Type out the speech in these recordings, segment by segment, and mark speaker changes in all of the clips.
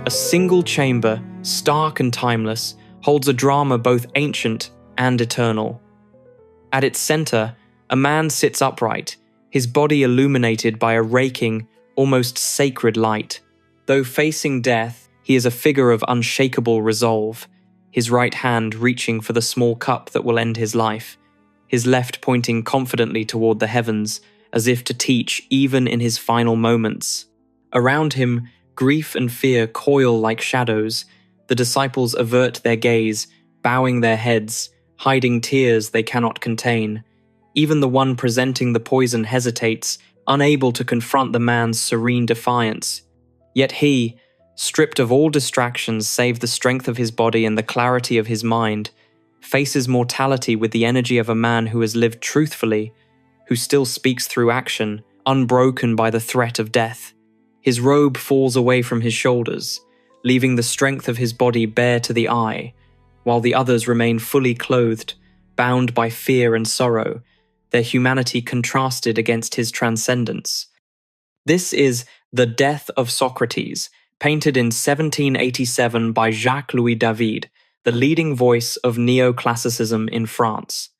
Speaker 1: a single chamber, stark and timeless, holds a drama both ancient and eternal. At its center, a man sits upright, his body illuminated by a raking, almost sacred light. Though facing death, he is a figure of unshakable resolve, his right hand reaching for the small cup that will end his life, his left pointing confidently toward the heavens, as if to teach even in his final moments. Around him, grief and fear coil like shadows. The disciples avert their gaze, bowing their heads, hiding tears they cannot contain. Even the one presenting the poison hesitates, unable to confront the man's serene defiance. Yet he, stripped of all distractions save the strength of his body and the clarity of his mind, faces mortality with the energy of a man who has lived truthfully, who still speaks through action, unbroken by the threat of death. His robe falls away from his shoulders, leaving the strength of his body bare to the eye, while the others remain fully clothed, bound by fear and sorrow, their humanity contrasted against his transcendence. This is The Death of Socrates, painted in 1787 by Jacques-Louis David, the leading voice of Neoclassicism in France.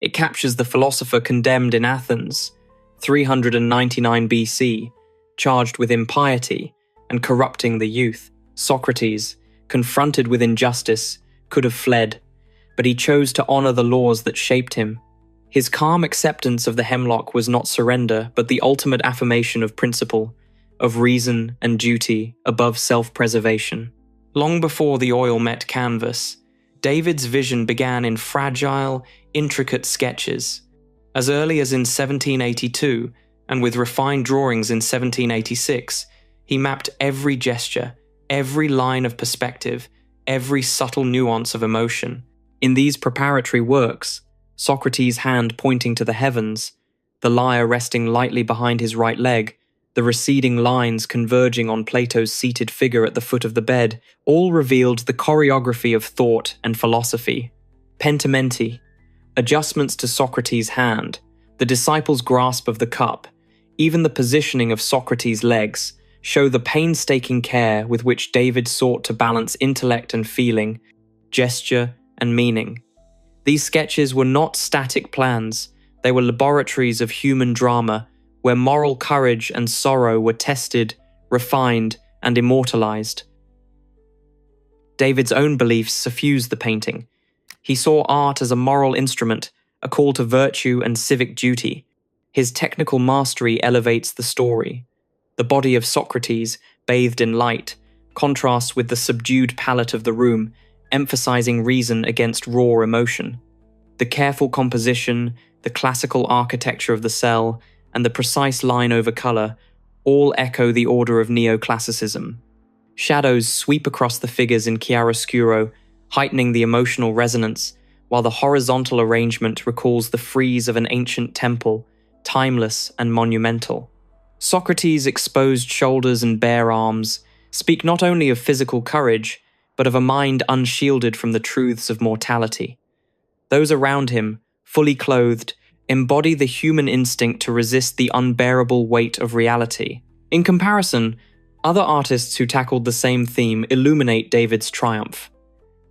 Speaker 1: It captures the philosopher condemned in Athens, 399 BC, charged with impiety and corrupting the youth. Socrates, confronted with injustice, could have fled, but he chose to honor the laws that shaped him. His calm acceptance of the hemlock was not surrender, but the ultimate affirmation of principle, of reason and duty above self-preservation. Long before the oil met canvas, David's vision began in fragile, intricate sketches. As early as in 1782, and with refined drawings in 1786, he mapped every gesture, every line of perspective, every subtle nuance of emotion. In these preparatory works, Socrates' hand pointing to the heavens, the lyre resting lightly behind his right leg, the receding lines converging on Plato's seated figure at the foot of the bed, all revealed the choreography of thought and philosophy. Pentimenti, adjustments to Socrates' hand, the disciples' grasp of the cup, even the positioning of Socrates' legs, show the painstaking care with which David sought to balance intellect and feeling, gesture and meaning. These sketches were not static plans, they were laboratories of human drama, where moral courage and sorrow were tested, refined, and immortalized. David's own beliefs suffused the painting. He saw art as a moral instrument, a call to virtue and civic duty. His technical mastery elevates the story. The body of Socrates, bathed in light, contrasts with the subdued palette of the room, emphasizing reason against raw emotion. The careful composition, the classical architecture of the cell, and the precise line over color all echo the order of Neoclassicism. Shadows sweep across the figures in chiaroscuro, heightening the emotional resonance, while the horizontal arrangement recalls the frieze of an ancient temple, timeless and monumental. Socrates' exposed shoulders and bare arms speak not only of physical courage, but of a mind unshielded from the truths of mortality. Those around him, fully clothed, embody the human instinct to resist the unbearable weight of reality. In comparison, other artists who tackled the same theme illuminate David's triumph.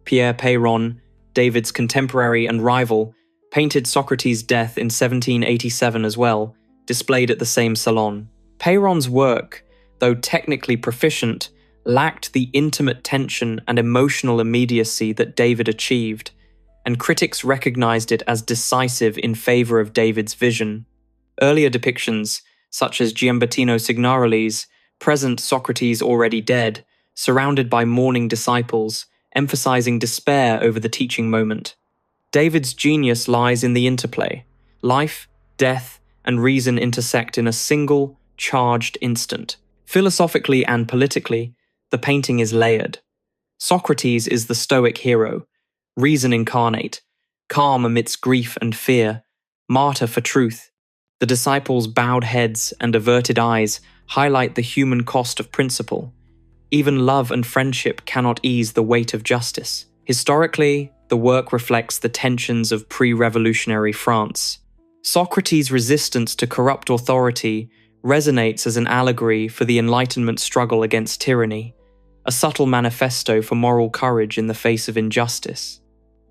Speaker 1: Pierre Péron, David's contemporary and rival, painted Socrates' death in 1787 as well, displayed at the same salon. Péron's work, though technically proficient, lacked the intimate tension and emotional immediacy that David achieved, and critics recognized it as decisive in favor of David's vision. Earlier depictions, such as Giambettino Signorelli's, present Socrates already dead, surrounded by mourning disciples, emphasizing despair over the teaching moment. David's genius lies in the interplay. Life, death, and reason intersect in a single, charged instant. Philosophically and politically, the painting is layered. Socrates is the Stoic hero, reason incarnate, calm amidst grief and fear, martyr for truth. The disciples' bowed heads and averted eyes highlight the human cost of principle. Even love and friendship cannot ease the weight of justice. Historically, the work reflects the tensions of pre-revolutionary France. Socrates' resistance to corrupt authority resonates as an allegory for the Enlightenment struggle against tyranny. a subtle manifesto for moral courage in the face of injustice.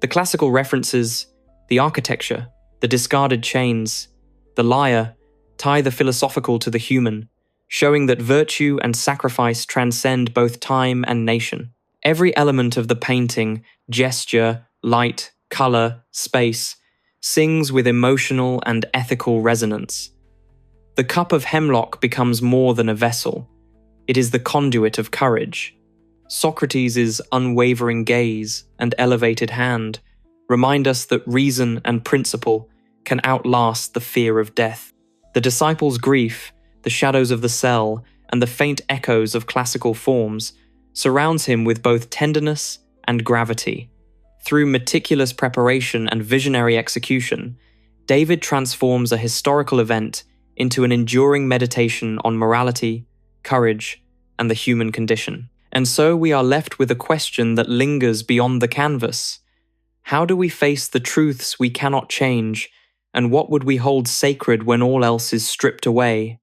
Speaker 1: The classical references, the architecture, the discarded chains, the lyre, tie the philosophical to the human, showing that virtue and sacrifice transcend both time and nation. Every element of the painting, gesture, light, color, space, sings with emotional and ethical resonance. The cup of hemlock becomes more than a vessel. It is the conduit of courage. Socrates' unwavering gaze and elevated hand remind us that reason and principle can outlast the fear of death. The disciple's grief, the shadows of the cell, and the faint echoes of classical forms surrounds him with both tenderness and gravity. Through meticulous preparation and visionary execution, David transforms a historical event into an enduring meditation on morality, courage, and the human condition. And so we are left with a question that lingers beyond the canvas. How do we face the truths we cannot change, and what would we hold sacred when all else is stripped away?